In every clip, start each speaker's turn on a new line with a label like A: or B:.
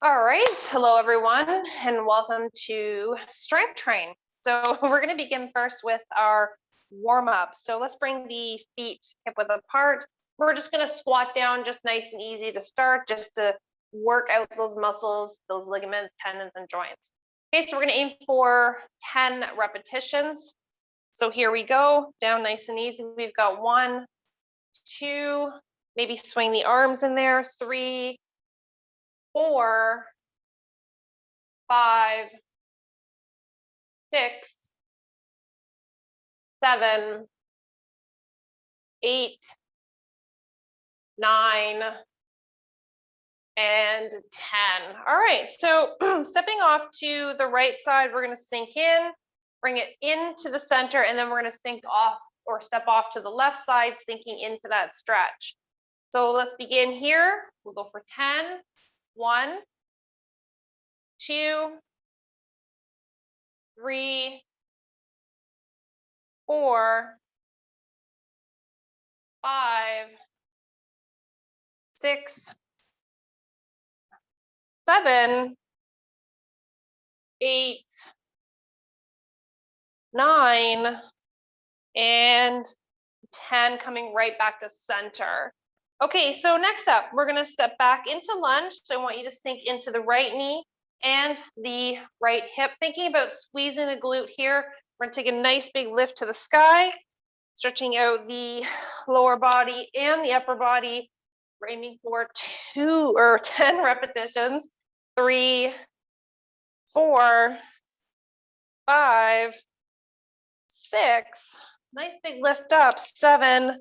A: All right, hello everyone, and welcome to Strength Train. So we're going to begin first with our warm up. So let's bring the feet hip width apart. We're just going to squat down, just nice and easy to start, just to work out those muscles, those ligaments, tendons, and joints. Okay, so we're going to aim for 10 repetitions. So here we go, down nice and easy. We've got 1, 2, maybe swing the arms in there, 3, 4, 5, 6, 7, 8, 9, and 10. All right, so stepping off to the right side, we're going to sink in, bring it into the center, and then we're going to sink off or step off to the left side, sinking into that stretch. So let's begin here. We'll go for 10. 1, 2, 3, 4, 5, 6, 7, 8, 9, and 10, coming right back to center. Okay, so next up, we're going to step back into lunge. So I want you to sink into the right knee and the right hip, thinking about squeezing the glute here. We're going to take a nice big lift to the sky, stretching out the lower body and the upper body. We're aiming for 2 or 10 repetitions. 3, 4, 5, 6, nice big lift up, 7,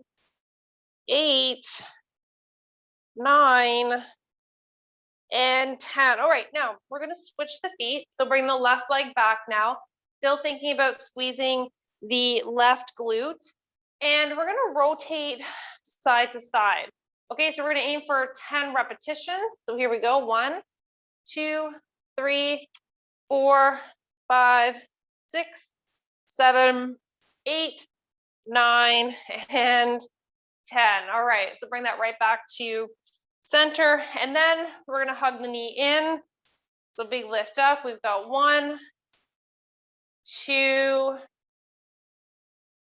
A: 8, 9, and 10. All right, now we're going to switch the feet. So bring the left leg back now, still thinking about squeezing the left glute. And we're going to rotate side to side. Okay, so we're going to aim for 10 repetitions. So here we go. 1, 2, 3, 4, 5, 6, 7, 8, 9, and 10. All right, so bring that right back to center, and then we're going to hug the knee in. So big lift up. We've got 1, 2,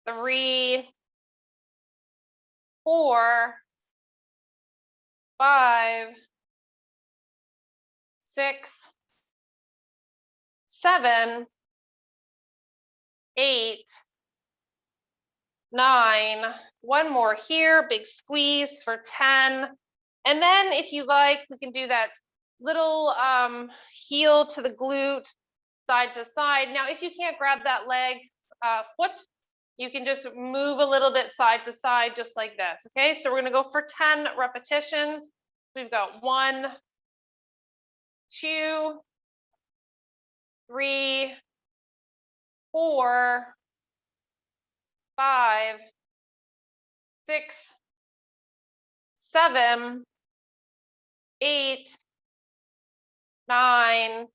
A: 3, 4, 5, 6, 7, 8, 9. One more here, big squeeze for 10. And then if you like, we can do that little heel to the glute, side to side. Now, if you can't grab that leg, foot, you can just move a little bit side to side, just like this. Okay, so we're going to go for 10 repetitions. We've got 1, 2, 3, 4, 5, 6, 7, 8, 9,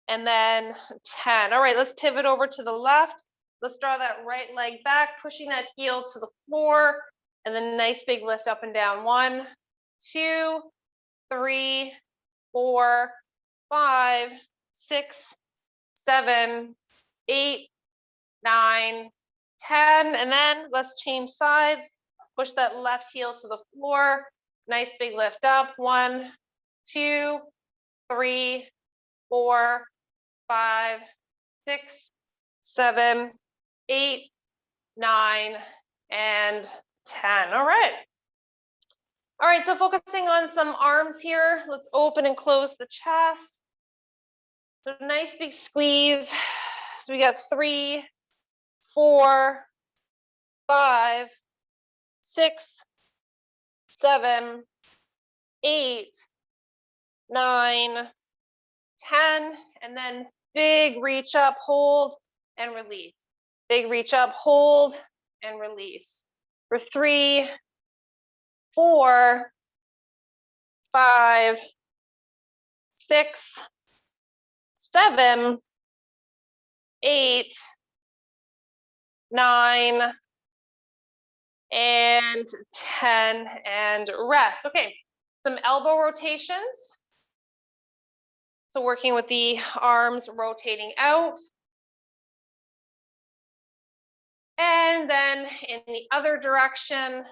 A: and then 10. All right, let's pivot over to the left. Let's draw that right leg back, pushing that heel to the floor, and then nice big lift up and down. 1, 2, 3, 4, 5, 6, 7, 8, 9, 10. And then let's change sides. Push that left heel to the floor. Nice big lift up. 1, 2, 3, 4, 5, 6, 7, 8, 9, and 10. All right. All right, so focusing on some arms here. Let's open and close the chest. So nice big squeeze. So we got 3, 4, 5, 6, 7, 8, 9, 10, and then big reach up, hold, and release. Big reach up, hold, and release. For 3, 4, 5, 6, 7, 8, 9, and 10, and rest. Okay, some elbow rotations. So working with the arms rotating out. And then in the other direction.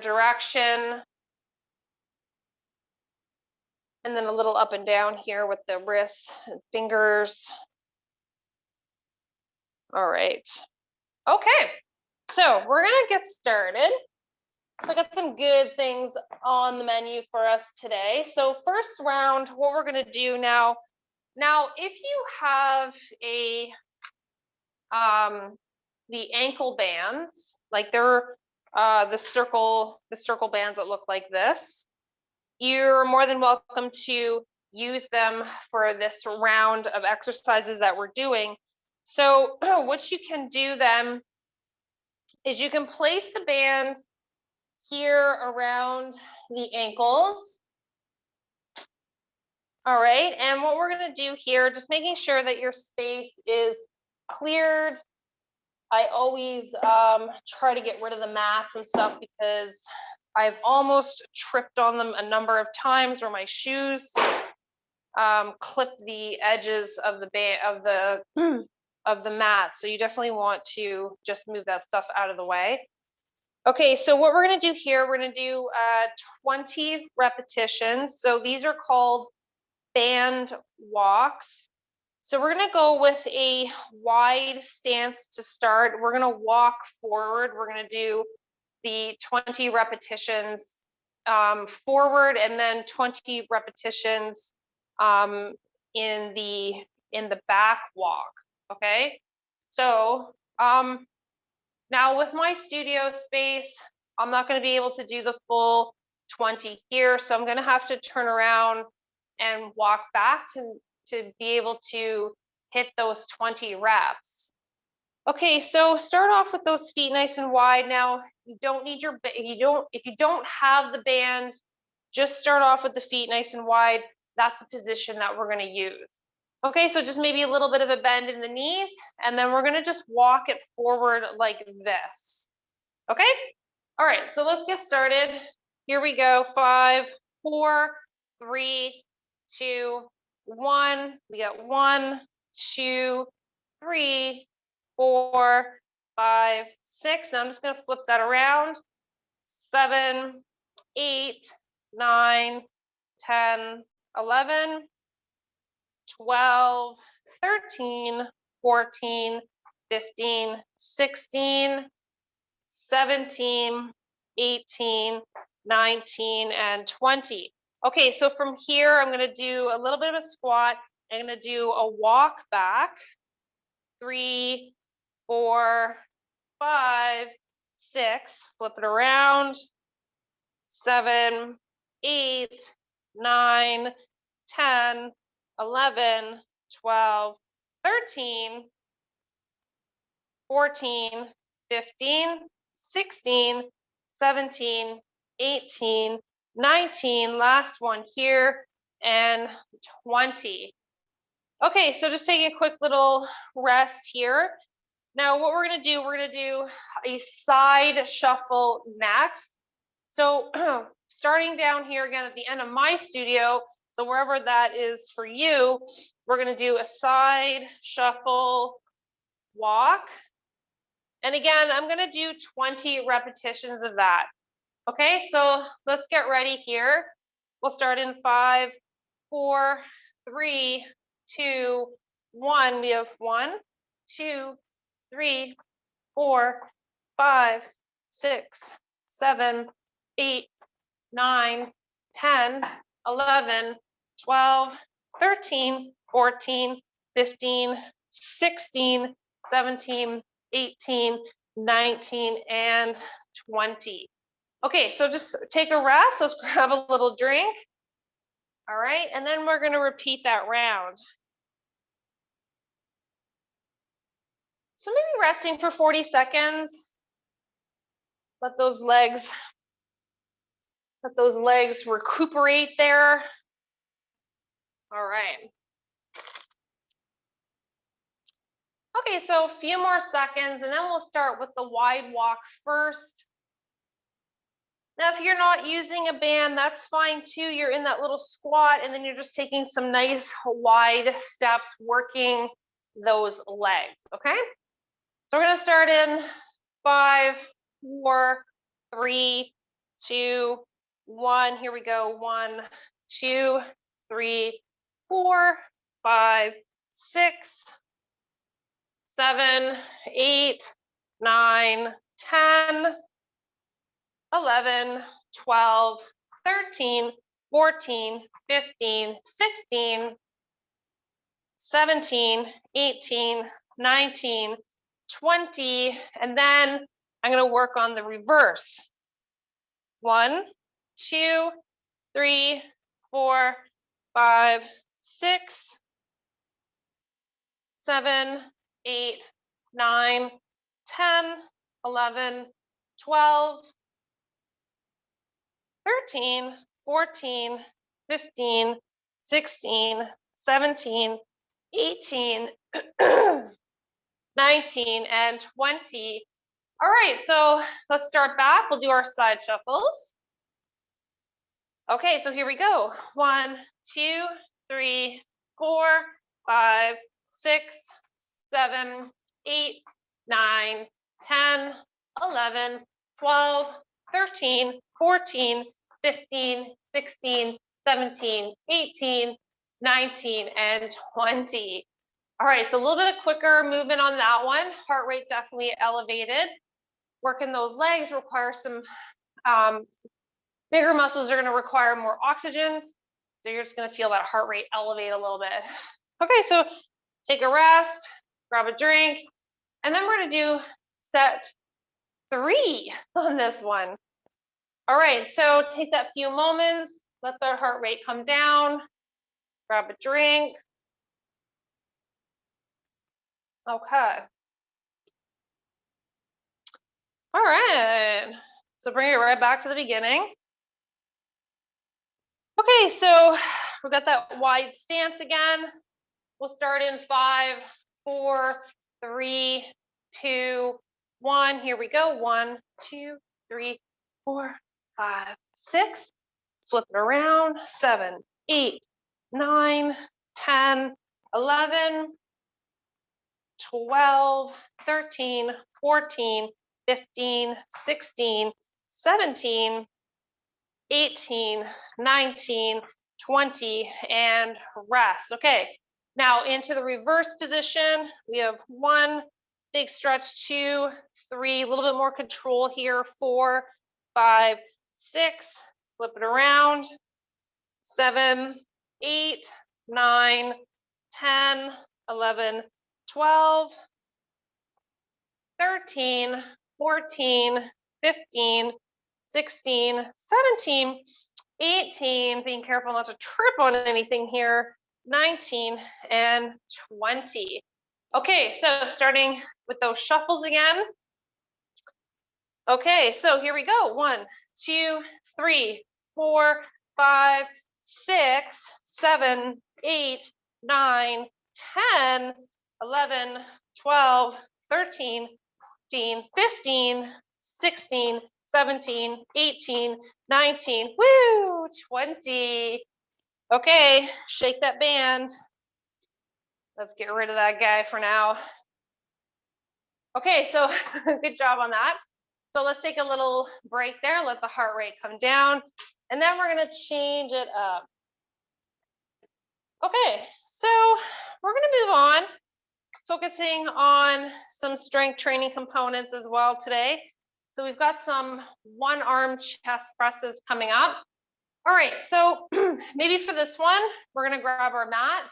A: Direction. And then a little up and down here with the wrists and fingers. All right. Okay, so we're gonna get started. So I got some good things on the menu for us today. So first round, what we're gonna do now if you have the ankle bands, like they're the circle bands that look like this, you're more than welcome to use them for this round of exercises that we're doing. So what you can do then is you can place the band here around the ankles. All right, and what we're going to do here, just making sure that your space is cleared. I always try to get rid of the mats and stuff because I've almost tripped on them a number of times where my shoes clip the edges of the of the mat. So you definitely want to just move that stuff out of the way. Okay, so what we're going to do here, we're going to do 20 repetitions. So these are called band walks. So we're going to go with a wide stance to start. We're going to walk forward. We're going to do the 20 repetitions forward, and then 20 repetitions in the back walk. Okay, so now with my studio space, I'm not going to be able to do the full 20 here, so I'm going to have to turn around and walk back to be able to hit those 20 reps. Okay, so start off with those feet nice and wide. Now you don't need if you don't have the band, just start off with the feet nice and wide. That's the position that we're going to use. Okay, so just maybe a little bit of a bend in the knees, and then we're going to just walk it forward like this. Okay, all right, so let's get started. Here we go. 5, 4, 3, 2, 1. We got 1, 2, 3, 4, 5, 6. Now I'm just going to flip that around. 7, 8, 9, 10, 11, 12, 13, 14, 15, 16, 17, 18, 19, and 20. Okay, so from here, I'm going to do a little bit of a squat. I'm going to do a walk back. 3, 4, 5, 6. Flip it around. 7, 8, 9, 10, 11, 12, 13, 14, 15, 16, 17, 18, 19, last one here, and 20. Okay, so just taking a quick little rest here. Now what we're going to do, we're going to do a side shuffle next. So starting down here again at the end of my studio, so wherever that is for you, we're going to do a side shuffle walk. And again, I'm going to do 20 repetitions of that. Okay, so let's get ready here. We'll start in 5, 4, 3, 2, 1. We have 1, 2, 3, 4, 5, 6, 7, 8, 9, 10, 11, 12, 13, 14, 15, 16, 17, 18, 19, and 20. Okay, so just take a rest. Let's grab a little drink. All right, and then we're going to repeat that round. So maybe resting for 40 seconds. Let those legs recuperate there. All right. Okay, so a few more seconds and then we'll start with the wide walk first. Now, if you're not using a band, that's fine too. You're in that little squat and then you're just taking some nice wide steps, working those legs, okay? So we're gonna start in 5, 4, 3, 2, 1. Here we go. 1, 2, 3, 4, 5, 6, 7, 8, 9, 10, 11, 12, 13, 14, 15, 16, 17, 18, 19, 20, and then I'm going to work on the reverse. 1, 2, 3, 4, 5, 6, 7, 8, 9, 10, 11, 12, 13, 14, 15, 16, 17, 18, 19, and 20. All right, so let's start back. We'll do our side shuffles. Okay, so here we go. 1, 2, 3, 4, 5, 6, 7, 8, 9, 10, 11, 12, 13, 14, 15, 16, 17, 18, 19, and 20. All right, so a little bit of quicker movement on that one. Heart rate definitely elevated. Working those legs requires some bigger muscles are going to require more oxygen. So you're just going to feel that heart rate elevate a little bit. Okay, so take a rest, grab a drink, and then we're going to do set 3 on this one. All right, so take that few moments, let the heart rate come down, grab a drink. Okay. All right, so bring it right back to the beginning. Okay, so we've got that wide stance again. We'll start in 5, 4, 3, 2, 1. Here we go. 1, 2, 3, 4, 5, 6. Flip it around. 7, 8, 9, 10, 11, 12, 13, 14, 15, 16, 17, 18, 19, 20, and rest. Okay, now into the reverse position. We have 1, big stretch, 2, 3, a little bit more control here, 4, 5, 6, flip it around, 7, 8, 9, 10, 11, 12, 13, 14, 15, 16, 17, 18, being careful not to trip on anything here, 19, and 20. Okay, so starting with those shuffles again. Okay, so here we go. 1, 2, 3, 4, 5, 6, 7, 8, 9, 10, 11, 12, 13, 14, 15, 16, 17, 18, 19, woo, 20. Okay, shake that band. Let's get rid of that guy for now. Okay, so good job on that. So let's take a little break there, let the heart rate come down, and then we're gonna change it up. Okay, so we're gonna move on, focusing on some strength training components as well today. So we've got some one-arm chest presses coming up. All right, so maybe for this one, we're gonna grab our mat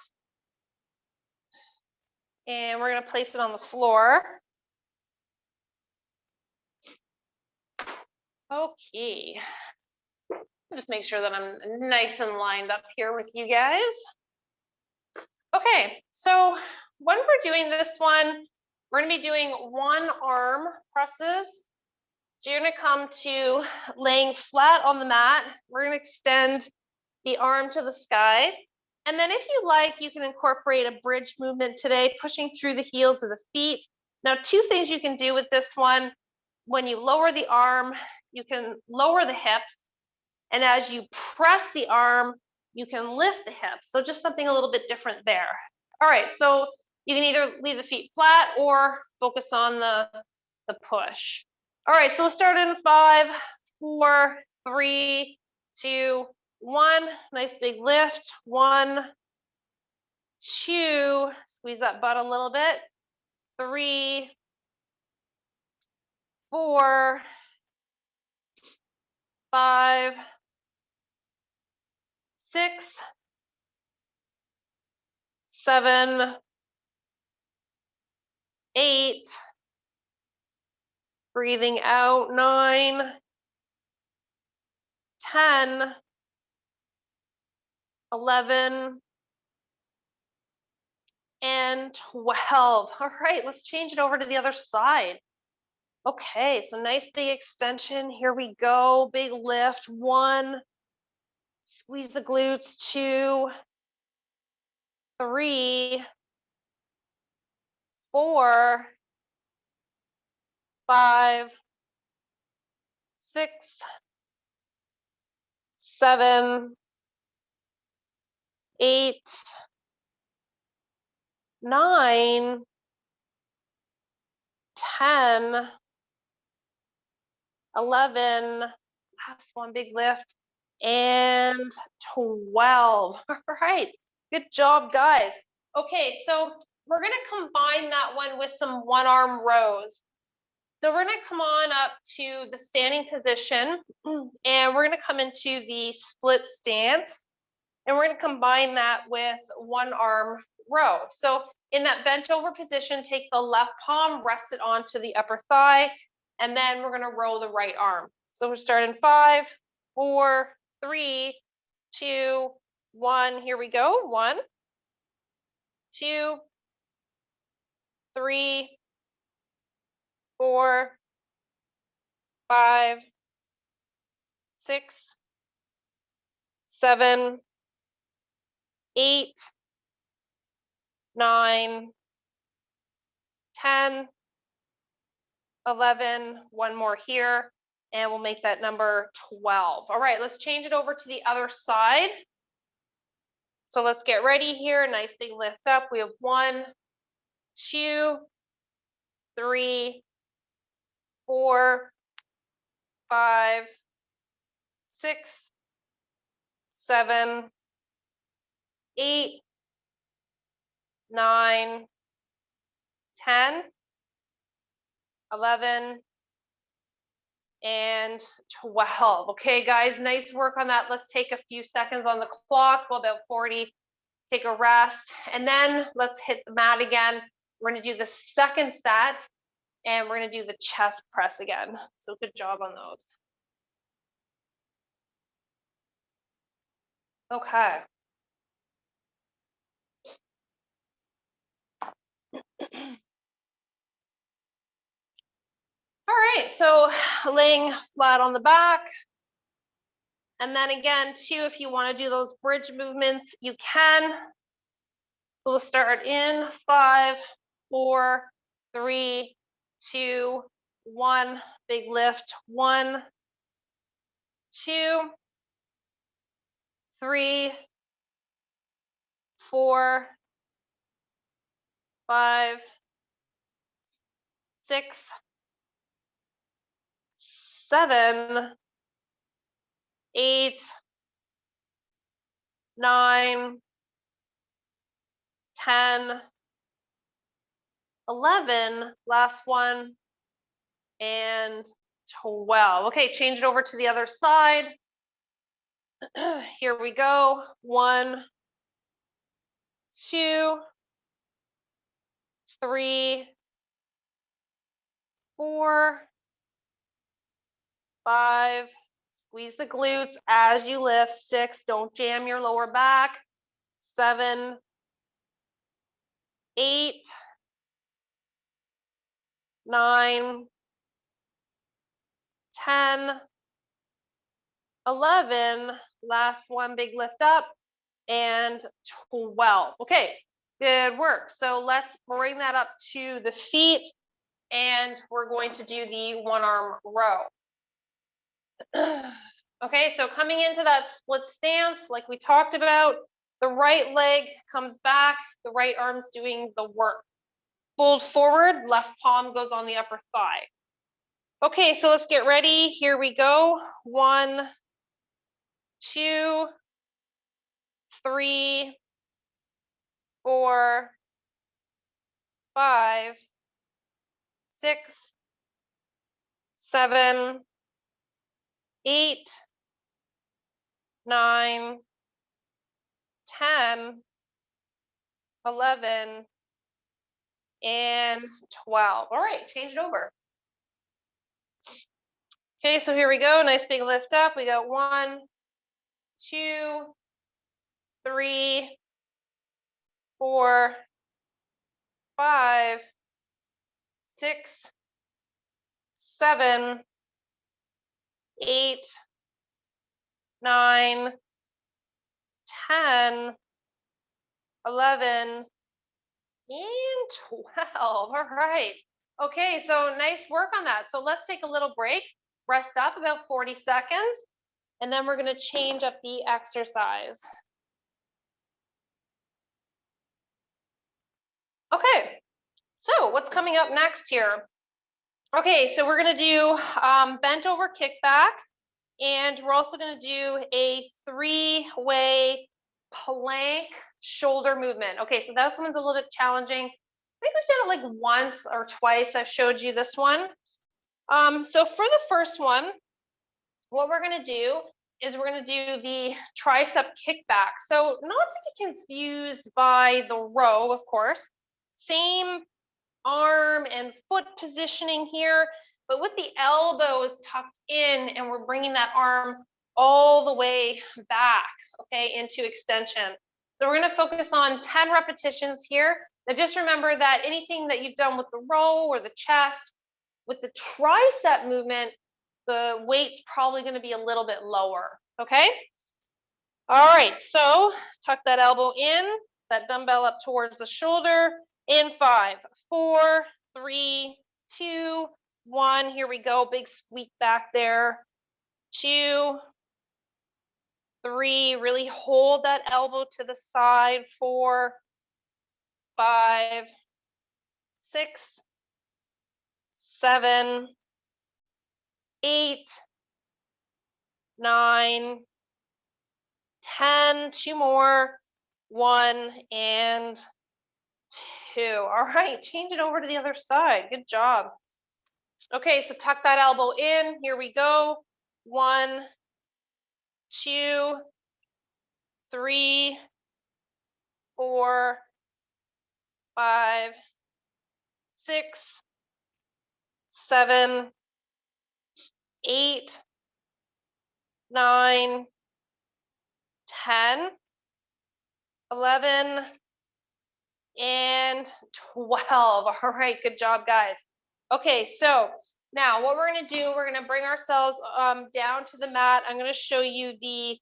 A: and we're gonna place it on the floor. Okay, just make sure that I'm nice and lined up here with you guys. Okay, so when we're doing this one, we're gonna be doing one-arm presses. So you're gonna come to laying flat on the mat. We're gonna extend the arm to the sky. And then if you like, you can incorporate a bridge movement today, pushing through the heels of the feet. Now, two things you can do with this one. When you lower the arm, you can lower the hips. And as you press the arm, you can lift the hips. So just something a little bit different there. All right, so you can either leave the feet flat or focus on the push. All right, so we'll start in 5, 4, 3, 2, 1. Nice big lift. 1, 2, squeeze that butt a little bit. 3, 4, 5, 6, 7, 8, breathing out, 9, 10, 11, and 12. All right, let's change it over to the other side. Okay, so nice big extension. Here we go. Big lift. 1, squeeze the glutes. 2, 3, 4, 5, 6, 7, 8, 9, 10, 11, last one, big lift, and 12. All right, good job, guys. Okay, so we're gonna combine that one with some one-arm rows. So we're gonna come on up to the standing position, and we're gonna come into the split stance, and we're gonna combine that with one-arm row. So in that bent over position, take the left palm, rest it onto the upper thigh, and then we're gonna row the right arm. So we're starting 5, 4, 3, 2, 1. Here we go. 1, 2, 3, 4, 5, 6, 7, 8, 9, 10, 11, one more here, and we'll make that number 12. All right, let's change it over to the other side. So let's get ready here. Nice big lift up. We have 1, 2, 3, 4, 5, 6, 7, 8, 9, 10, 11, and 12. Okay, guys, nice work on that. Let's take a few seconds on the clock, well, about 40. Take a rest, and then let's hit the mat again. We're gonna do the second set, and we're gonna do the chest press again. So good job on those. Okay. All right, so laying flat on the back. And then again, too, if you want to do those bridge movements, you can. So we'll start in 5, 4, 3, 2, 1. Big lift. 1, 2, 3, 4, 5, 6, 7, 8, 9, 10, 11, last one, and 12. Okay, change it over to the other side. Here we go. 1, 2, 3, 4, 5. Squeeze the glutes as you lift. 6, don't jam your lower back. 7, 8, 9, 10, 11. Last one, big lift up. and 12. Okay, good work. So let's bring that up to the feet, and we're going to do the one arm row. Okay, so coming into that split stance, like we talked about, the right leg comes back, the right arm's doing the work. Fold forward, left palm goes on the upper thigh. Okay, so let's get ready. Here we go. 1, 2, 3, 4, 5, 6, 7, 8, 9, 10, 11, and 12. All right, change it over. Okay, so here we go. Nice big lift up. We got 1, 2, 3, 4, 5, 6, 7, 8, 9, 10, 11, and 12. All right. Okay, so nice work on that. So let's take a little break, rest up about 40 seconds, and then we're going to change up the exercise. Okay, so what's coming up next here? Okay, so we're going to do bent over kickback, and we're also going to do a 3-way plank shoulder movement. Okay, so that one's a little bit challenging. I think we've done it like once or twice. I've showed you this one. So for the first one, what we're going to do is we're going to do the tricep kickback. So not to be confused by the row, of course. Same arm and foot positioning here, but with the elbows tucked in, and we're bringing that arm all the way back, okay, into extension. So we're going to focus on 10 repetitions here. Now just remember that anything that you've done with the row or the chest, with the tricep movement, the weight's probably going to be a little bit lower, okay? All right, so tuck that elbow in, that dumbbell up towards the shoulder. In 5, 4, 3, 2, 1. Here we go. Big squeak back there. 2, 3. Really hold that elbow to the side. 4, 5, 6, 7, 8, 9, 10. 2 more. 1 and 2. All right, change it over to the other side. Good job. Okay, so tuck that elbow in. Here we go. 1, 2, 3, 4, 5, 6, 7, 8, 9, 10, 11, and 12. All right, good job, guys. Okay, so now what we're going to do, we're going to bring ourselves down to the mat. I'm going to show you the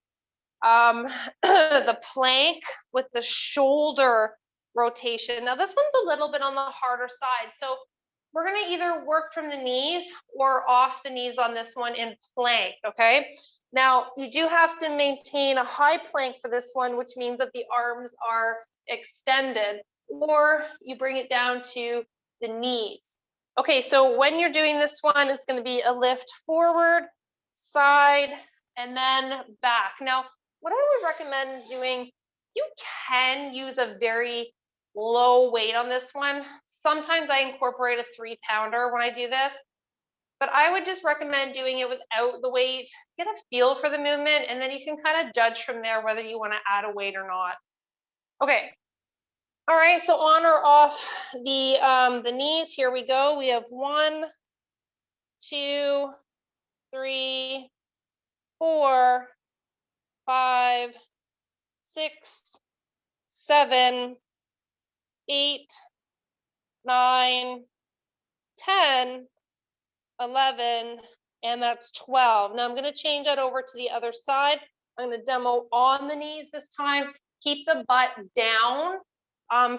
A: the plank with the shoulder rotation. Now this one's a little bit on the harder side, so we're going to either work from the knees or off the knees on this one in plank, okay? Now you do have to maintain a high plank for this one, which means that the arms are extended, or you bring it down to the knees. Okay, so when you're doing this one, it's going to be a lift forward, side, and then back. Now, what I would recommend doing, you can use a very low weight on this one. Sometimes I incorporate a 3-pounder when I do this, but I would just recommend doing it without the weight. Get a feel for the movement, and then you can kind of judge from there whether you want to add a weight or not. Okay. All right, so on or off the knees, here we go. We have 1, 2, 3, 4, 5, 6, 7, 8, 9, 10, 11, and that's 12. Now I'm going to change that over to the other side. I'm going to demo on the knees this time. Keep the butt down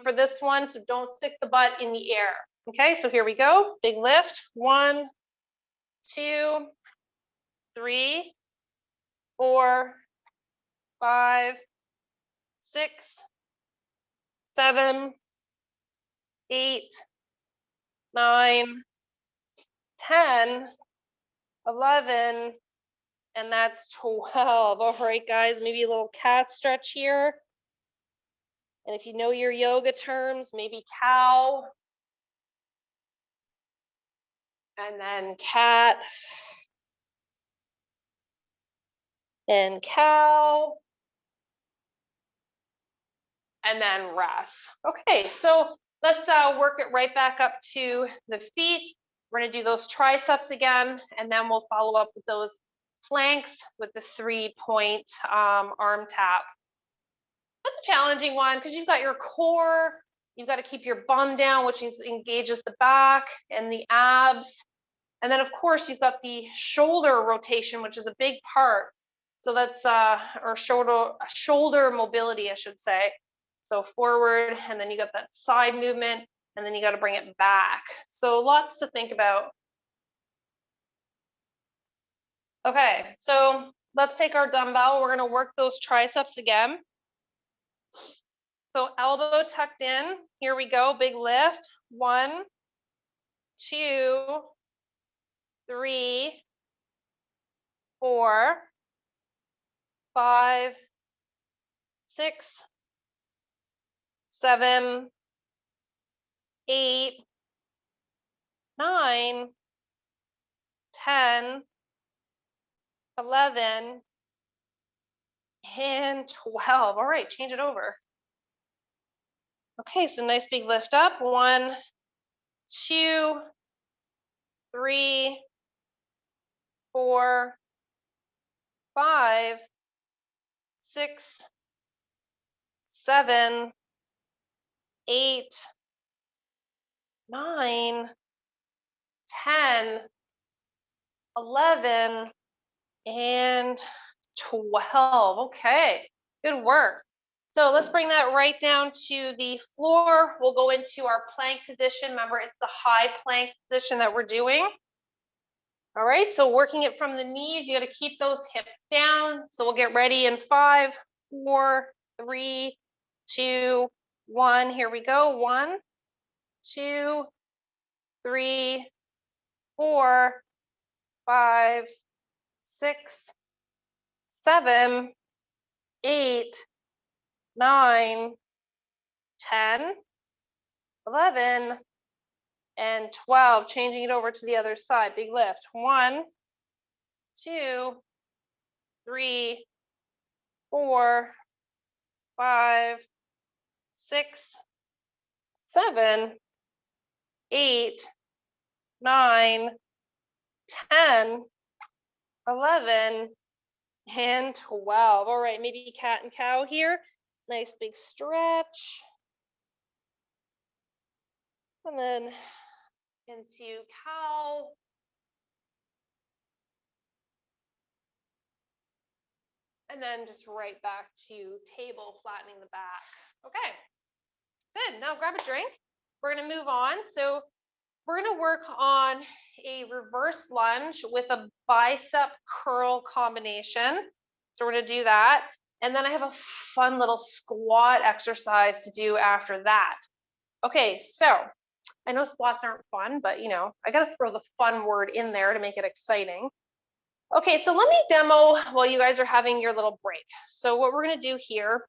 A: for this one, so don't stick the butt in the air. Okay, so here we go. Big lift. 1, 2, 3, 4, 5, 6, 7, 8, 9, 10, 11, and that's 12. All right, guys, maybe a little cat stretch here. And if you know your yoga terms, maybe cow. And then cat. And cow. And then rest. Okay, so let's work it right back up to the feet. We're going to do those triceps again, and then we'll follow up with those planks with the 3-point arm tap. That's a challenging one because you've got your core, you've got to keep your bum down, which engages the back and the abs. And then, of course, you've got the shoulder rotation, which is a big part. So that's or shoulder mobility, I should say. So forward, and then you got that side movement, and then you got to bring it back. So lots to think about. Okay, so let's take our dumbbell. We're going to work those triceps again. So elbow tucked in. Here we go. Big lift. 1, 2, 3, 4, 5, 6, 7, 8, 9, 10, 11, and 12. All right, change it over. Okay, so nice big lift up. 1, 2, 3, 4, 5, 6, 7, 8, 9, 10, 11, and 12. Okay, good work. So let's bring that right down to the floor. We'll go into our plank position. Remember, it's the high plank position that we're doing. All right, so working it from the knees, you got to keep those hips down. So we'll get ready in 5, 4, 3, 2, 1. Here we go. 1, 2, 3, 4, 5, 6, 7, 8, 9, 10, 11, and 12. Changing it over to the other side. Big lift. 1, 2, 3, 4, 5, 6, 7, 8, 9, 10, 11, and 12. All right, maybe cat and cow here. Nice big stretch. And then into cow. And then just right back to table, flattening the back. Okay, good. Now grab a drink. We're going to move on. So we're going to work on a reverse lunge with a bicep curl combination. So we're going to do that. And then I have a fun little squat exercise to do after that. Okay, so I know squats aren't fun, but you know, I got to throw the fun word in there to make it exciting. Okay, so let me demo while you guys are having your little break. So what we're going to do here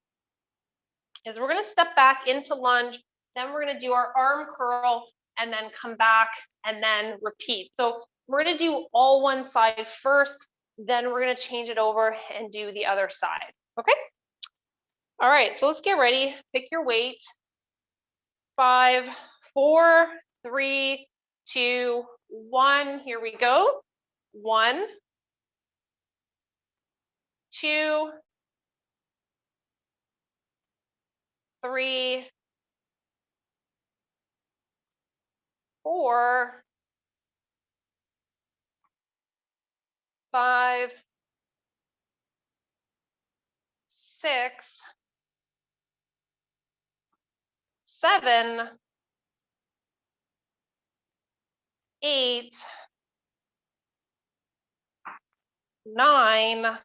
A: is we're going to step back into lunge, then we're going to do our arm curl, and then come back and then repeat. So we're going to do all one side first, then we're going to change it over and do the other side. Okay? All right, so let's get ready. Pick your weight. 5, 4, 3, 2, 1. Here we go. 1, 2, 3, 4, 5, 6, 7, 8, 9,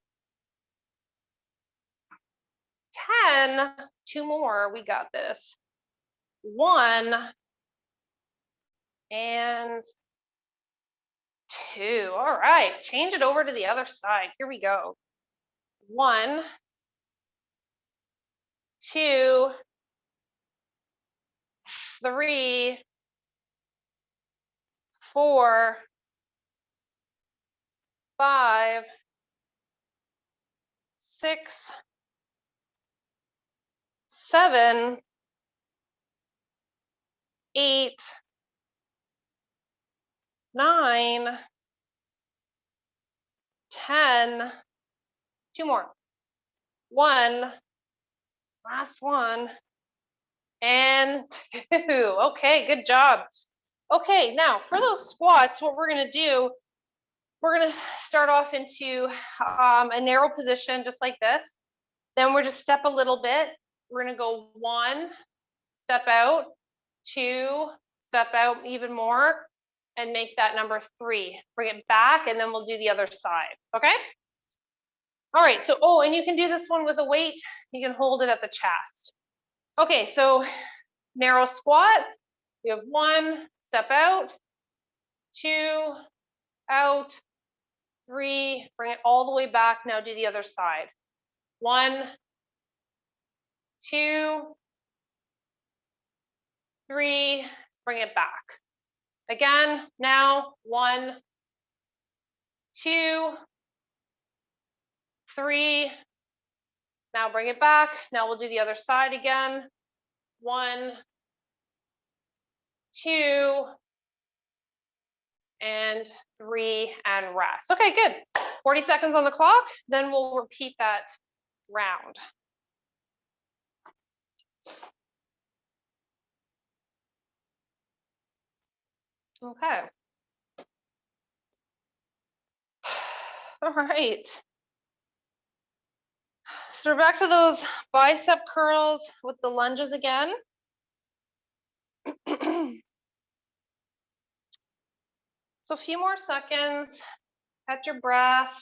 A: 10, 2 more, we got this. 1 and 2. All right, change it over to the other side. Here we go. 1, 2, 3, 4, 5, 6, 7, 8, 9, 10, 2 more. 1, last one, and 2. Okay, good job. Okay, now for those squats, what we're gonna do, we're gonna start off into a narrow position just like this. Then we're just step a little bit. We're gonna go 1, step out, 2, step out even more, and make that number 3. Bring it back, and then we'll do the other side, okay? All right, so, oh, and you can do this one with a weight. You can hold it at the chest. Okay, so narrow squat. We have 1, step out, 2, out, 3, bring it all the way back. Now do the other side. 1, 2, 3, bring it back. Again, now 1, 2, 3, now bring it back. Now we'll do the other side again. 1, 2, and 3, and rest. Okay, good. 40 seconds on the clock, then we'll repeat that round. Okay. All right. So we're back to those bicep curls with the lunges again. So a few more seconds, catch your breath.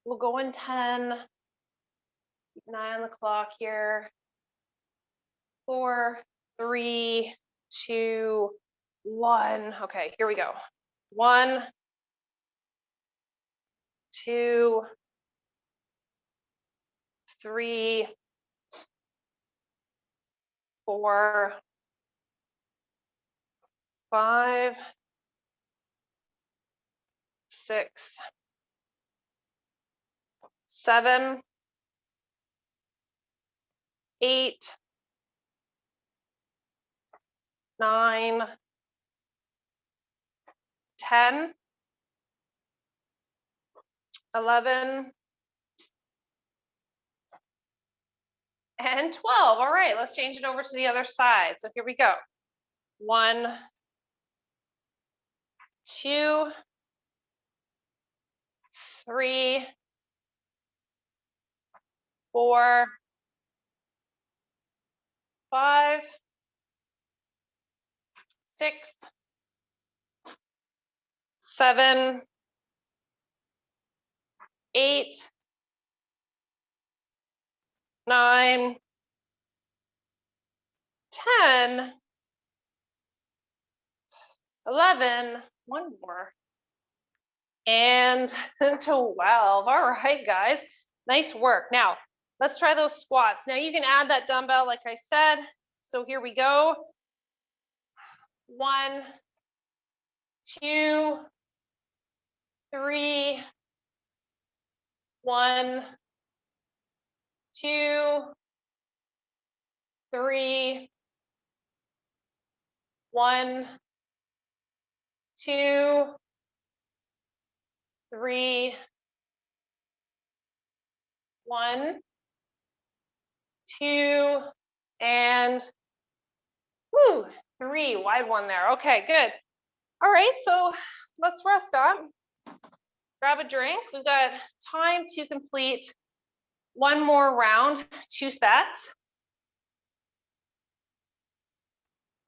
A: We'll go in 10. Keep an eye on the clock here. 4, 3, 2, 1. Okay, here we go. 1, 2, 3, 4, 5, 6, 7, 8, 9, 10, 11, and 12. All right, let's change it over to the other side. So here we go. 1, 2, 3, 4, 5, 6, 7, 8, 9, 10, 11, one more, and 12. All right, guys, nice work. Now, let's try those squats. Now you can add that dumbbell like I said. So here we go. 1, 2, 3, 1, 2, 3, 1, 2, 3, 1, 2, and 3. Wide one there. Okay, good. All right, so let's rest up. Grab a drink. We've got time to complete one more round, 2 sets.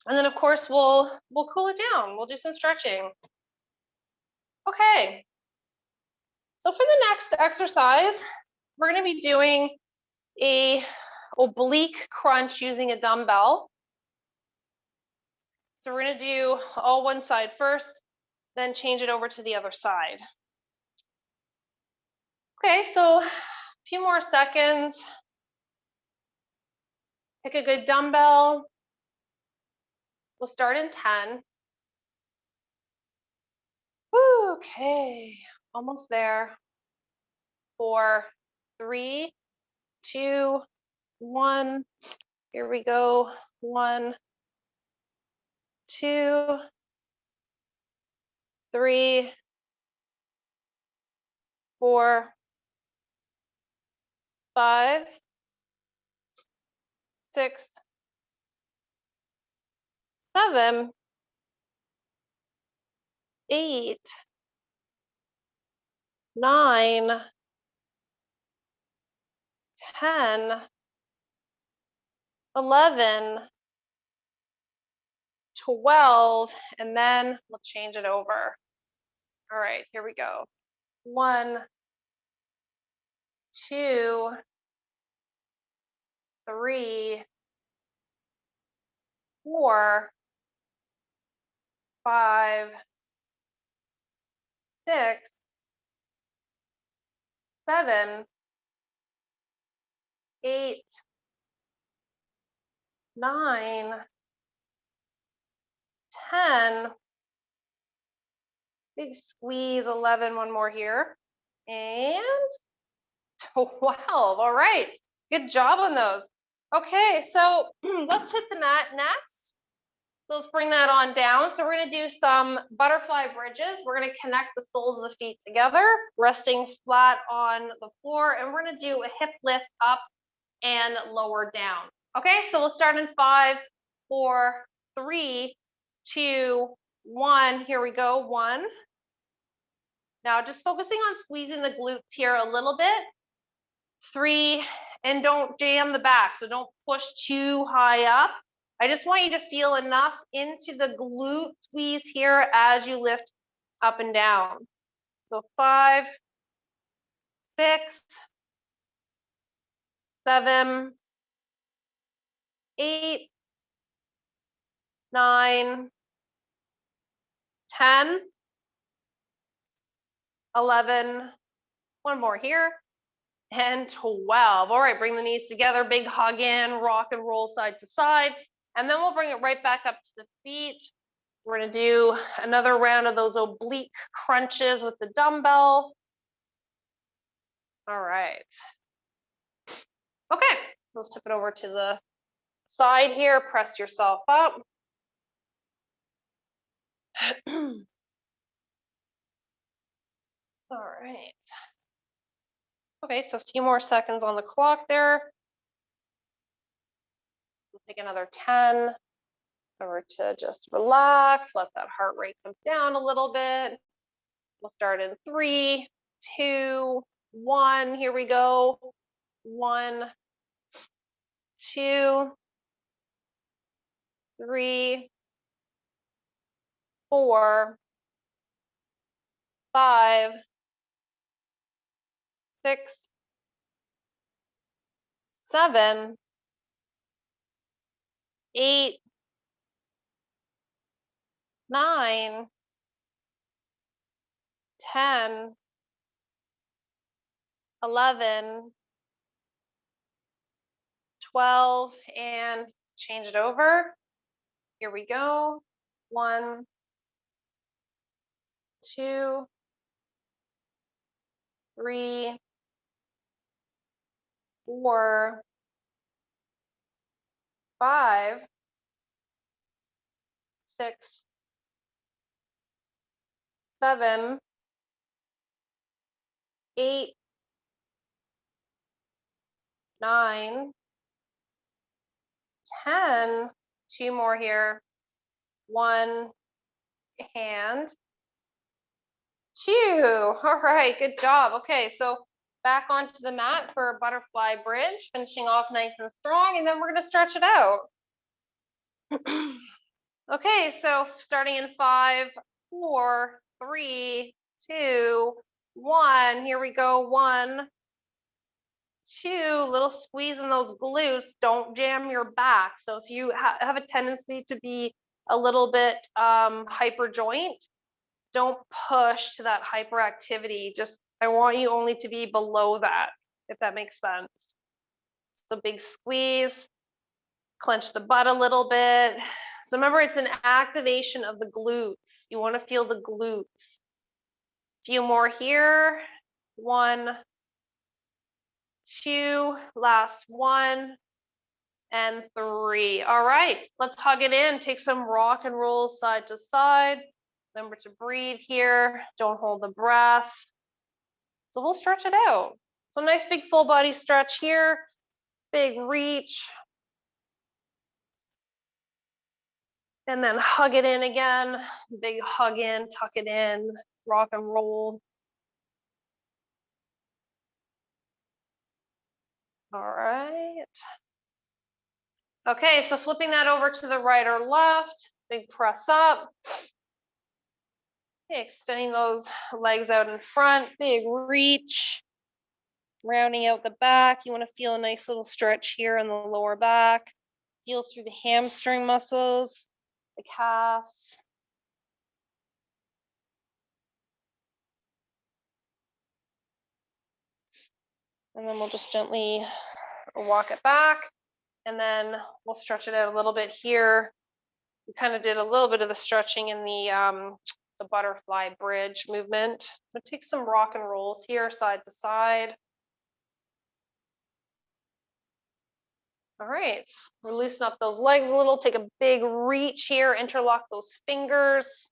A: And then of course we'll cool it down. We'll do some stretching. Okay. So for the next exercise, we're going to be doing a oblique crunch using a dumbbell. So we're going to do all one side first, then change it over to the other side. Okay, so a few more seconds. Pick a good dumbbell. We'll start in 10. Woo, okay, almost there. 4, 3, 2, 1. Here we go. 1, 2, 3, 4, 5, 6, 7, 8, 9, 10, 11, 12, and then we'll change it over. All right, here we go. 1, 2, 3, 4, 5, 6, 7, 8, 9, 10. Big squeeze, 11, one more here. And 12. All right, good job on those. Okay, so let's hit the mat next. So let's bring that on down. So we're going to do some butterfly bridges. We're going to connect the soles of the feet together, resting flat on the floor. And we're going to do a hip lift up and lower down. Okay, so we'll start in 5, 4, 3, 2, 1. Here we go. 1. Now just focusing on squeezing the glutes here a little bit. 3, and don't jam the back. So don't push too high up. I just want you to feel enough into the glute squeeze here as you lift up and down. So 5, 6, 7, 8, 9, 10, 11, one more here, and 12. All right, bring the knees together, big hug in, rock and roll side to side, and then we'll bring it right back up to the feet. We're going to do another round of those oblique crunches with the dumbbell. All right. Okay, let's tip it over to the side here. Press yourself up. All right. Okay, so a few more seconds on the clock there. We'll take another 10. Over to just relax, let that heart rate come down a little bit. We'll start in 3, 2, 1. Here we go. 1, 2, 3, 4, 5, 6, 7, 8, 9, 10, 11, 12, and change it over. Here we go. 1, 2, 3, 4, 5, 6, 7, 8, 9, 10. 2 more here. 1 and 2. All right, good job. Okay, so back onto the mat for a butterfly bridge, finishing off nice and strong, and then we're going to stretch it out. Okay, so starting in 5, 4, 3, 2, 1. Here we go. 1, 2. Little squeeze in those glutes. Don't jam your back. So if you have a tendency to be a little bit hyper joint, don't push to that hyperactivity. Just, I want you only to be below that, if that makes sense. So big squeeze, clench the butt a little bit. So remember, it's an activation of the glutes. You want to feel the glutes. Few more here. 1, 2, last 1, and 3. All right, let's hug it in. Take some rock and roll side to side. Remember to breathe here. Don't hold the breath. So we'll stretch it out. So nice big full body stretch here. Big reach. And then hug it in again. Big hug in, tuck it in, rock and roll. All right. Okay, so flipping that over to the right or left. Big press up. Okay, extending those legs out in front. Big reach. Rounding out the back. You want to feel a nice little stretch here in the lower back. Feel through the hamstring muscles, the calves. And then we'll just gently walk it back. And then we'll stretch it out a little bit here. We kind of did a little bit of the stretching in the butterfly bridge movement. But take some rock and rolls here, side to side. All right, we're loosening up those legs a little. Take a big reach here, interlock those fingers.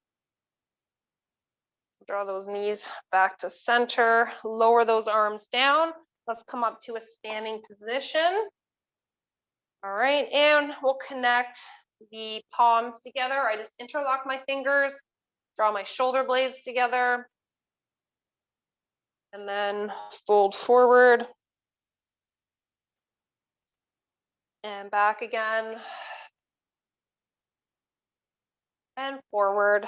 A: Draw those knees back to center, lower those arms down. Let's come up to a standing position. All right, and we'll connect the palms together. I just interlock my fingers, draw my shoulder blades together, and then fold forward and back again and forward.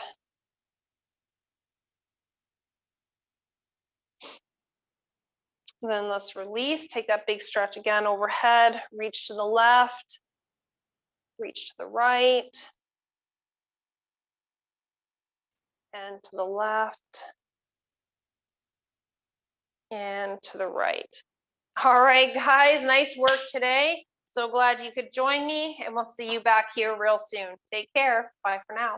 A: And then let's release, take that big stretch again overhead, reach to the left, reach to the right, and to the left, and to the right. All right, guys, nice work today. So glad you could join me, and we'll see you back here real soon. Take care. Bye for now.